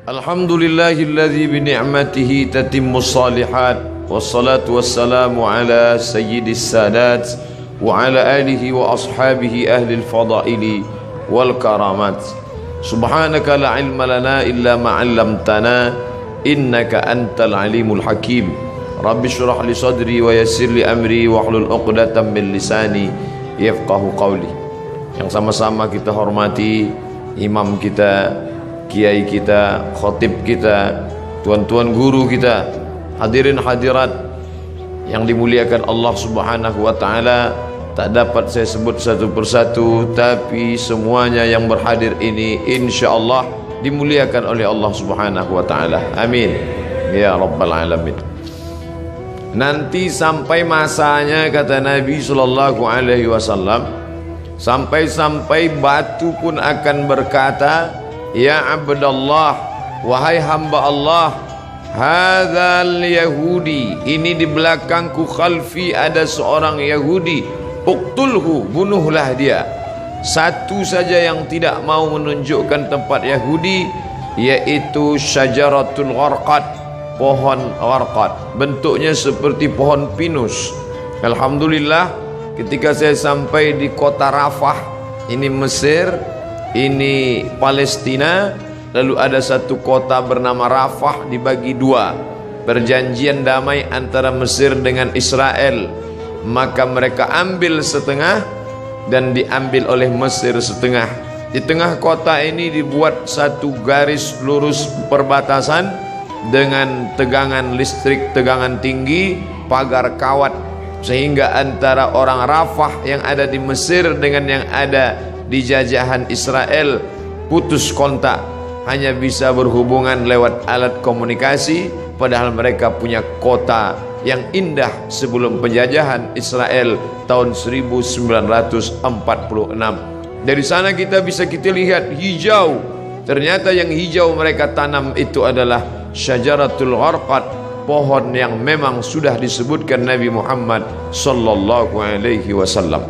Alhamdulillahilladzi bi ni'matihi tatimmus shalihat wassalatu wassalamu ala sayyidis sadat wa ala alihi wa ashabihi ahlil fadaili wal karamat. Subhanaka la ilma lana illa ma 'allamtana innaka antal alimul hakim. Rabbi shrah li sadri wa yassir li amri wahlul 'uqdatam min lisani yafqahu qawli. Yang sama-sama kita hormati imam kita, kiai kita, khatib kita, tuan-tuan guru kita, hadirin hadirat yang dimuliakan Allah Subhanahu wa taala. Tak dapat saya sebut satu persatu, tapi semuanya yang berhadir ini insyaallah dimuliakan oleh Allah Subhanahu wa taala. Amin ya rabbal alamin. Nanti sampai masanya, kata Nabi sallallahu alaihi wasallam, sampai-sampai batu pun akan berkata, ya abdallah, wahai hamba Allah, hadzal yahudi, ini di belakangku khalfi ada seorang Yahudi, uqtulhu, bunuhlah dia. Satu saja yang tidak mau menunjukkan tempat Yahudi, yaitu syajaratul gharqad, pohon gharqad, bentuknya seperti pohon pinus. Alhamdulillah, ketika saya sampai di kota Rafah, ini Mesir, ini Palestina, lalu ada satu kota bernama Rafah dibagi dua, perjanjian damai antara Mesir dengan Israel, maka mereka ambil setengah dan diambil oleh Mesir setengah. Di tengah kota ini dibuat satu garis lurus perbatasan dengan tegangan listrik, tegangan tinggi, pagar kawat, sehingga antara orang Rafah yang ada di Mesir dengan yang ada di jajahan Israel putus kontak, hanya bisa berhubungan lewat alat komunikasi, padahal mereka punya kota yang indah sebelum penjajahan Israel tahun 1946. Dari sana kita lihat hijau. Ternyata yang hijau mereka tanam itu adalah syajaratul gharqad, pohon yang memang sudah disebutkan Nabi Muhammad sallallahu alaihi wasallam.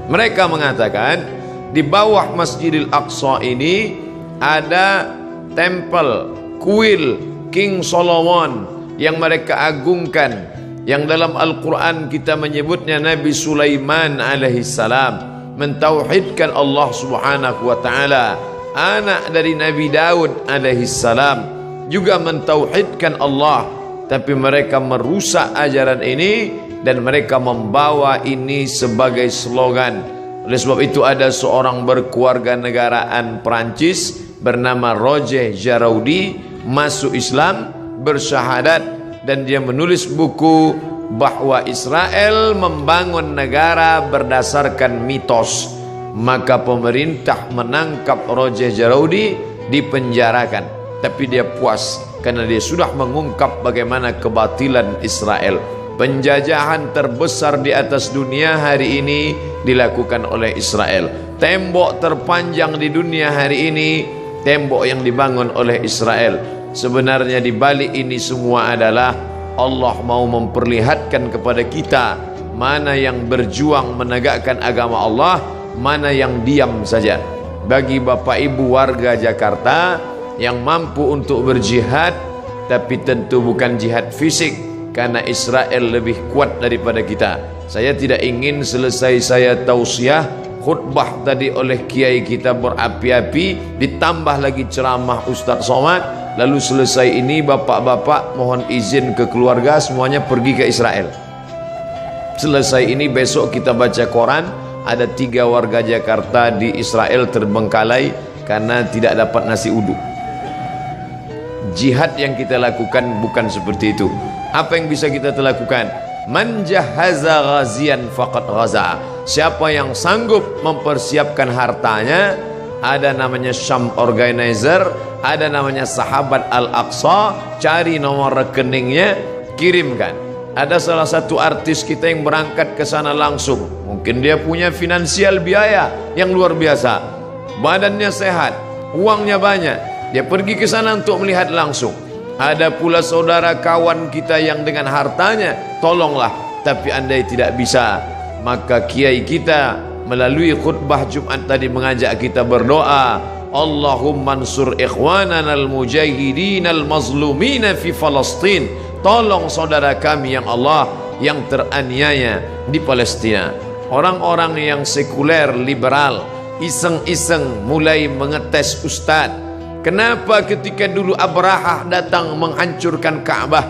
Mereka mengatakan di bawah Masjidil Aqsa ini ada tempel kuil King Solomon yang mereka agungkan, yang dalam Al-Quran kita menyebutnya Nabi Sulaiman alaihissalam mentauhidkan Allah subhanahu wa ta'ala. Anak dari Nabi Daud alaihissalam juga mentauhidkan Allah, tapi mereka merusak ajaran ini dan mereka membawa ini sebagai slogan. Oleh sebab itu ada seorang berkeluarga negaraan Perancis bernama Roger Jaraudi masuk Islam, bersyahadat, dan dia menulis buku bahwa Israel membangun negara berdasarkan mitos. Maka pemerintah menangkap Roger Jaraudi, dipenjarakan, tapi dia puas karena dia sudah mengungkap bagaimana kebatilan Israel. Penjajahan terbesar di atas dunia hari ini dilakukan oleh Israel. Tembok terpanjang di dunia hari ini, tembok yang dibangun oleh Israel. Sebenarnya di balik ini semua adalah Allah mau memperlihatkan kepada kita mana yang berjuang menegakkan agama Allah, mana yang diam saja. Bagi bapak ibu warga Jakarta yang mampu untuk berjihad, tapi tentu bukan jihad fisik, karena Israel lebih kuat daripada kita. Saya tidak ingin selesai saya tausiah khutbah tadi oleh kiai kita berapi-api, ditambah lagi ceramah Ustaz Somad, lalu selesai ini bapak-bapak mohon izin ke keluarga semuanya pergi ke Israel. Selesai ini besok kita baca koran, ada 3 warga Jakarta di Israel terbengkalai karena tidak dapat nasi uduk. Jihad yang kita lakukan bukan seperti itu. Apa yang bisa kita lakukan? Man jahaza ghazian faqad ghaza. Siapa yang sanggup mempersiapkan hartanya, ada namanya Syam Organizer, ada namanya Sahabat Al-Aqsa, cari nomor rekeningnya, kirimkan. Ada salah satu artis kita yang berangkat ke sana langsung. Mungkin dia punya finansial biaya yang luar biasa, badannya sehat, uangnya banyak, dia pergi ke sana untuk melihat langsung. Ada pula saudara kawan kita yang dengan hartanya, tolonglah, tapi andai tidak bisa, maka kiai kita melalui khutbah Jumat tadi mengajak kita berdoa, Allahumma ansur ikhwanana al-mujahidin al-mazlumina fi Palestin. Tolong saudara kami yang Allah yang teraniaya di Palestina. Orang-orang yang sekuler, liberal, iseng-iseng mulai mengetes Ustadz. Kenapa ketika dulu Abrahah datang menghancurkan Ka'bah,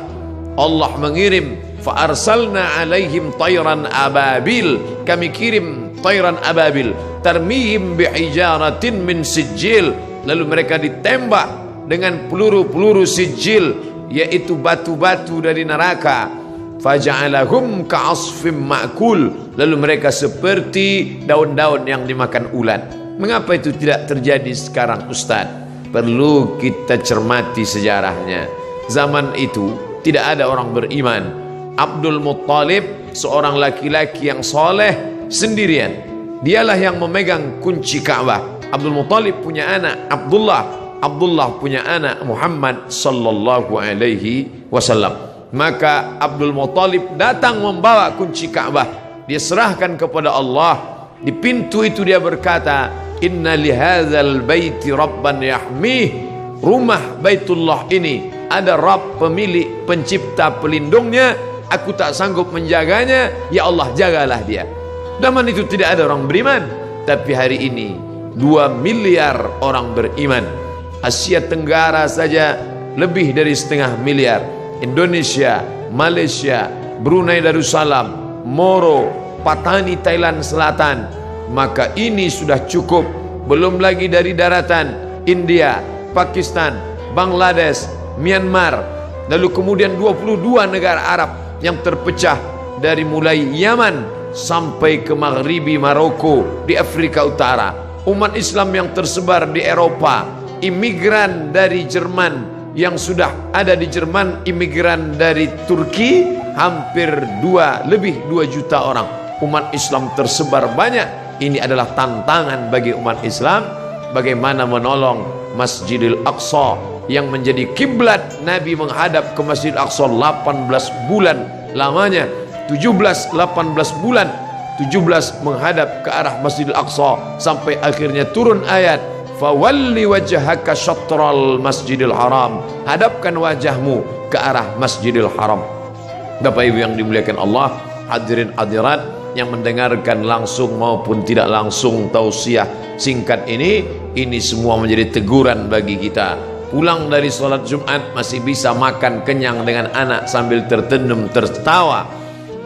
Allah mengirim fa arsalna alaihim tayran ababil, kami kirim tayran ababil tarmihim bihijaratin min sijil, lalu mereka ditembak dengan peluru-peluru sijil, yaitu batu-batu dari neraka. Faja'alahum ka'asfim ma'kul, lalu mereka seperti daun-daun yang dimakan ulat. Mengapa itu tidak terjadi sekarang Ustaz? Perlu kita cermati sejarahnya. Zaman itu tidak ada orang beriman. Abdul Muttalib, seorang laki-laki yang soleh, sendirian. Dialah yang memegang kunci Ka'bah. Abdul Muttalib punya anak Abdullah, Abdullah punya anak Muhammad sallallahu alaihi wasallam. Maka Abdul Muttalib datang membawa kunci Ka'bah, dia serahkan kepada Allah. Di pintu itu dia berkata, inna lihadzal baiti rabban yahmih, rumah Baitullah ini ada Rabb, pemilik, pencipta, pelindungnya. Aku tak sanggup menjaganya, ya Allah jagalah dia. Zaman itu tidak ada orang beriman, tapi hari ini 2 miliar orang beriman. Asia Tenggara saja lebih dari 1,5 miliar. Indonesia, Malaysia, Brunei Darussalam, Moro, Patani Thailand Selatan. Maka ini sudah cukup. Belum lagi dari daratan India, Pakistan, Bangladesh, Myanmar, lalu kemudian 22 negara Arab yang terpecah dari mulai Yaman sampai ke Maghribi Maroko di Afrika Utara. Umat Islam yang tersebar di Eropa, imigran dari Jerman yang sudah ada di Jerman, imigran dari Turki hampir lebih 2 juta orang. Umat Islam tersebar banyak. Ini adalah tantangan bagi umat Islam, bagaimana menolong Masjidil Aqsa yang menjadi kiblat Nabi menghadap ke Masjidil Aqsa 18 bulan lamanya, 18 bulan 17 menghadap ke arah Masjidil Aqsa, sampai akhirnya turun ayat fawalli wajhaka syatral Masjidil Haram, hadapkan wajahmu ke arah Masjidil Haram. Bapak Ibu yang dimuliakan Allah, hadirin hadirat yang mendengarkan langsung maupun tidak langsung tausiah singkat ini semua menjadi teguran bagi kita. Pulang dari sholat Jumat masih bisa makan kenyang dengan anak sambil tertendum tertawa.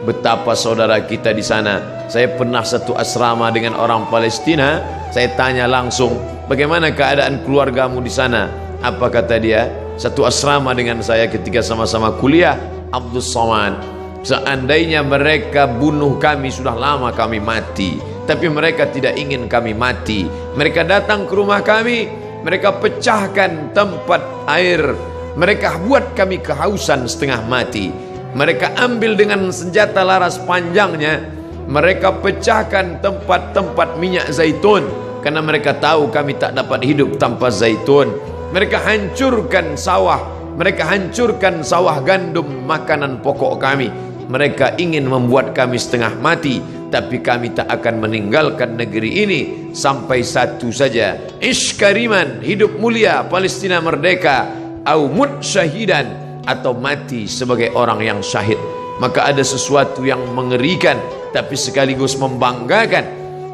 Betapa saudara kita di sana. Saya pernah satu asrama dengan orang Palestina. Saya tanya langsung, bagaimana keadaan keluargamu di sana? Apa kata dia? Satu asrama dengan saya ketika sama-sama kuliah, Abdul Somad. Seandainya mereka bunuh kami, sudah lama kami mati. Tapi mereka tidak ingin kami mati. Mereka datang ke rumah kami, mereka pecahkan tempat air, mereka buat kami kehausan setengah mati. Mereka ambil dengan senjata laras panjangnya, mereka pecahkan tempat-tempat minyak zaitun, karena mereka tahu kami tak dapat hidup tanpa zaitun. Mereka hancurkan sawah, mereka hancurkan sawah gandum, makanan pokok kami. Mereka ingin membuat kami setengah mati, tapi kami tak akan meninggalkan negeri ini sampai satu saja, ish kariman, hidup mulia, Palestina merdeka, au mut syahidan, atau mati sebagai orang yang syahid. Maka ada sesuatu yang mengerikan tapi sekaligus membanggakan.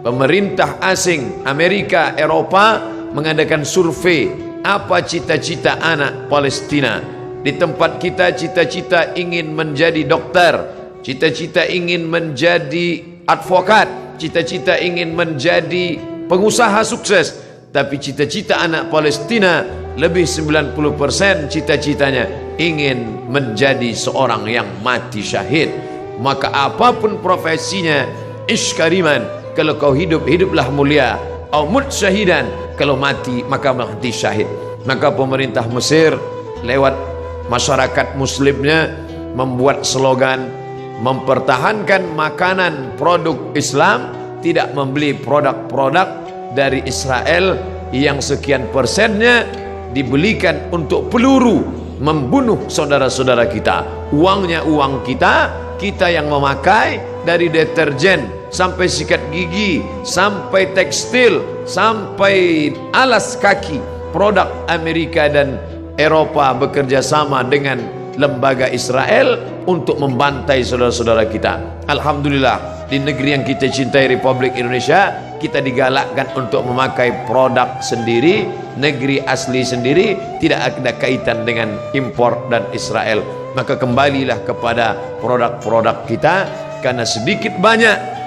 Pemerintah asing Amerika, Eropa mengadakan survei apa cita-cita anak Palestina. Di tempat kita cita-cita ingin menjadi dokter, cita-cita ingin menjadi advokat, cita-cita ingin menjadi pengusaha sukses. Tapi cita-cita anak Palestina lebih 90% cita-citanya ingin menjadi seorang yang mati syahid. Maka apapun profesinya, ish kariman, kalau kau hidup, hiduplah mulia. Au mut syahidan, kalau mati maka mati syahid. Maka pemerintah Mesir lewat masyarakat muslimnya membuat slogan mempertahankan makanan produk Islam, tidak membeli produk-produk dari Israel yang sekian persennya dibelikan untuk peluru membunuh saudara-saudara kita. Uangnya uang kita, kita yang memakai, dari deterjen sampai sikat gigi, sampai tekstil, sampai alas kaki, produk Amerika dan Eropa bekerja sama dengan lembaga Israel untuk membantai saudara-saudara kita. Alhamdulillah, di negeri yang kita cintai, Republik Indonesia, kita digalakkan untuk memakai produk sendiri, negeri asli sendiri, tidak ada kaitan dengan impor dan Israel. Maka kembalilah kepada produk-produk kita, karena sedikit banyak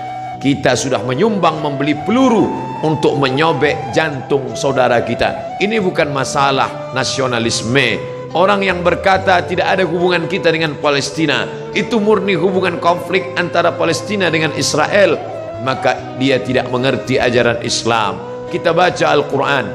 kita sudah menyumbang membeli peluru untuk menyobek jantung saudara kita. Ini bukan masalah nasionalisme. Orang yang berkata tidak ada hubungan kita dengan Palestina, itu murni hubungan konflik antara Palestina dengan Israel, maka dia tidak mengerti ajaran Islam. Kita baca Al-Quran,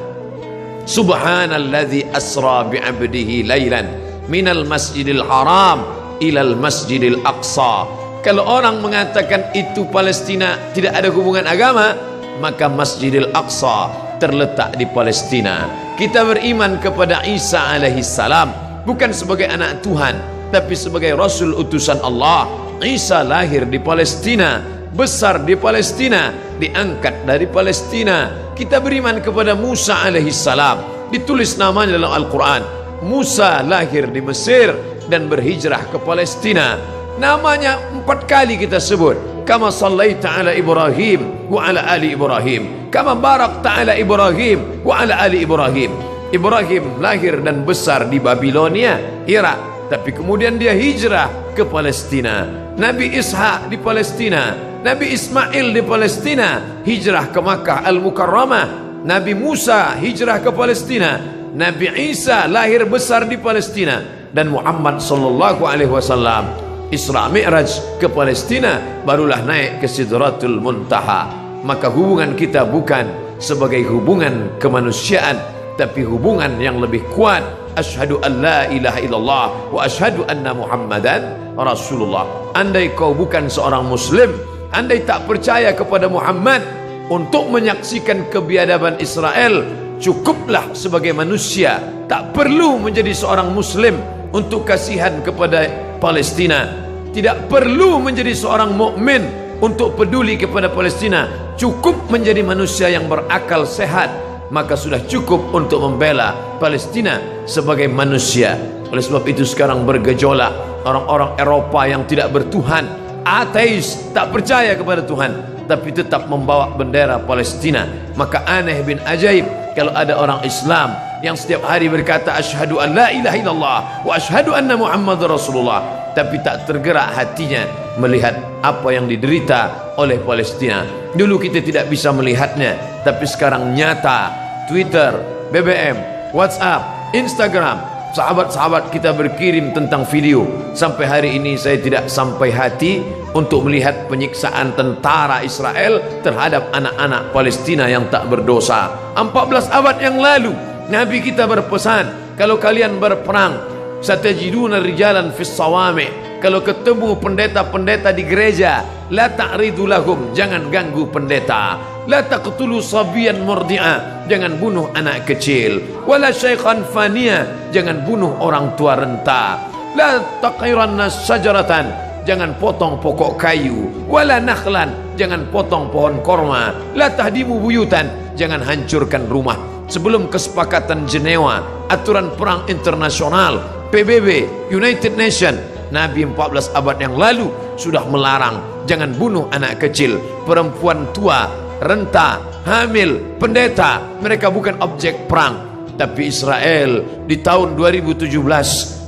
Subhanalladzi asra bi'abdihi laylan minal masjidil haram ilal masjidil aqsa. Kalau orang mengatakan itu Palestina tidak ada hubungan agama, maka Masjidil Aqsa terletak di Palestina. Kita beriman kepada Isa alaihi salam bukan sebagai anak Tuhan, tapi sebagai Rasul utusan Allah. Isa lahir di Palestina, besar di Palestina, diangkat dari Palestina. Kita beriman kepada Musa alaihi salam, ditulis namanya dalam Al-Quran. Musa lahir di Mesir dan berhijrah ke Palestina. Namanya 4 kali kita sebut. Kama sallaita ala Ibrahim wa ala ali Ibrahim, kama barakta ala Ibrahim wa ala ali Ibrahim. Ibrahim lahir dan besar di Babilonia, Irak, tapi kemudian dia hijrah ke Palestina. Nabi Ishak di Palestina, Nabi Ismail di Palestina, hijrah ke Makkah Al-Mukarramah. Nabi Musa hijrah ke Palestina, Nabi Isa lahir besar di Palestina, dan Muhammad sallallahu alaihi wasallam Isra Mi'raj ke Palestina, barulah naik ke Sidratul Muntaha. Maka hubungan kita bukan sebagai hubungan kemanusiaan, tapi hubungan yang lebih kuat. Asyhadu an la ilaha illallah wa asyhadu anna Muhammadan Rasulullah. Andai kau bukan seorang muslim, andai tak percaya kepada Muhammad untuk menyaksikan kebiadaban Israel, cukuplah sebagai manusia, tak perlu menjadi seorang muslim untuk kasihan kepada Palestina. Tidak perlu menjadi seorang mukmin untuk peduli kepada Palestina. Cukup menjadi manusia yang berakal sehat, maka sudah cukup untuk membela Palestina sebagai manusia. Oleh sebab itu sekarang bergejolak orang-orang Eropa yang tidak bertuhan, ateis, tak percaya kepada Tuhan, tapi tetap membawa bendera Palestina. Maka aneh bin ajaib kalau ada orang Islam yang setiap hari berkata asyhadu an la ilaha illallah wa asyhadu anna Muhammadar Rasulullah, tapi tak tergerak hatinya melihat apa yang diderita oleh Palestina. Dulu kita tidak bisa melihatnya, tapi sekarang nyata. Twitter, BBM, WhatsApp, Instagram, sahabat-sahabat kita berkirim tentang video. Sampai hari ini saya tidak sampai hati untuk melihat penyiksaan tentara Israel terhadap anak-anak Palestina yang tak berdosa. 14 abad yang lalu Nabi kita berpesan, kalau kalian berperang, satajiduna rijalan fis sawami, kalau ketemu pendeta-pendeta di gereja, la ta'ridu lahum, jangan ganggu pendeta. La taqtulu sabiyan murdi'a, jangan bunuh anak kecil. Wala syaikhan faniya, jangan bunuh orang tua renta. La taqiranna sajaratan, jangan potong pokok kayu. Wala nakhlan, jangan potong pohon korma. La tahdimu buyutan, jangan hancurkan rumah. Sebelum kesepakatan Jenewa, aturan perang internasional, PBB, United Nation, Nabi 14 abad yang lalu sudah melarang jangan bunuh anak kecil, perempuan tua, renta, hamil, pendeta. Mereka bukan objek perang. Tapi Israel di tahun 2017,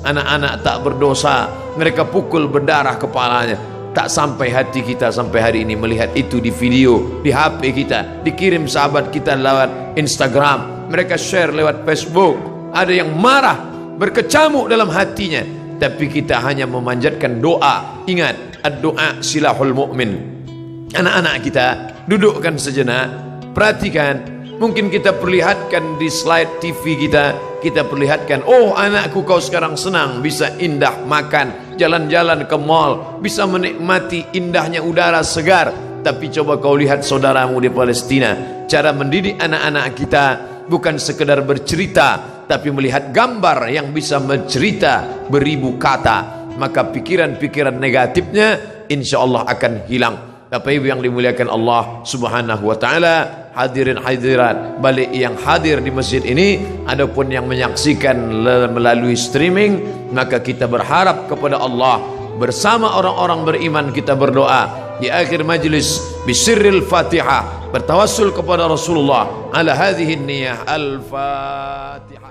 anak-anak tak berdosa mereka pukul berdarah kepalanya. Tak sampai hati kita sampai hari ini melihat itu di video, di HP kita, dikirim sahabat kita lewat Instagram, mereka share lewat Facebook. Ada yang marah, berkecamuk dalam hatinya, tapi kita hanya memanjatkan doa. Ingat, ad-doa silahul mu'min. Anak-anak kita dudukkan sejenak, perhatikan. Mungkin kita perlihatkan di slide TV kita, kita perlihatkan, oh anakku kau sekarang senang, bisa indah makan, jalan-jalan ke mall, bisa menikmati indahnya udara segar. Tapi coba kau lihat saudaramu di Palestina. Cara mendidik anak-anak kita bukan sekedar bercerita, tapi melihat gambar yang bisa mencerita beribu kata. Maka pikiran-pikiran negatifnya insya Allah akan hilang. Bapak Ibu yang dimuliakan Allah Subhanahu wa taala, hadirin hadirat balik yang hadir di masjid ini, adapun yang menyaksikan melalui streaming, maka kita berharap kepada Allah bersama orang-orang beriman, kita berdoa di akhir majlis bisirril Fatihah, bertawassul kepada Rasulullah ala hadhihi niyah. Al-Fatihah.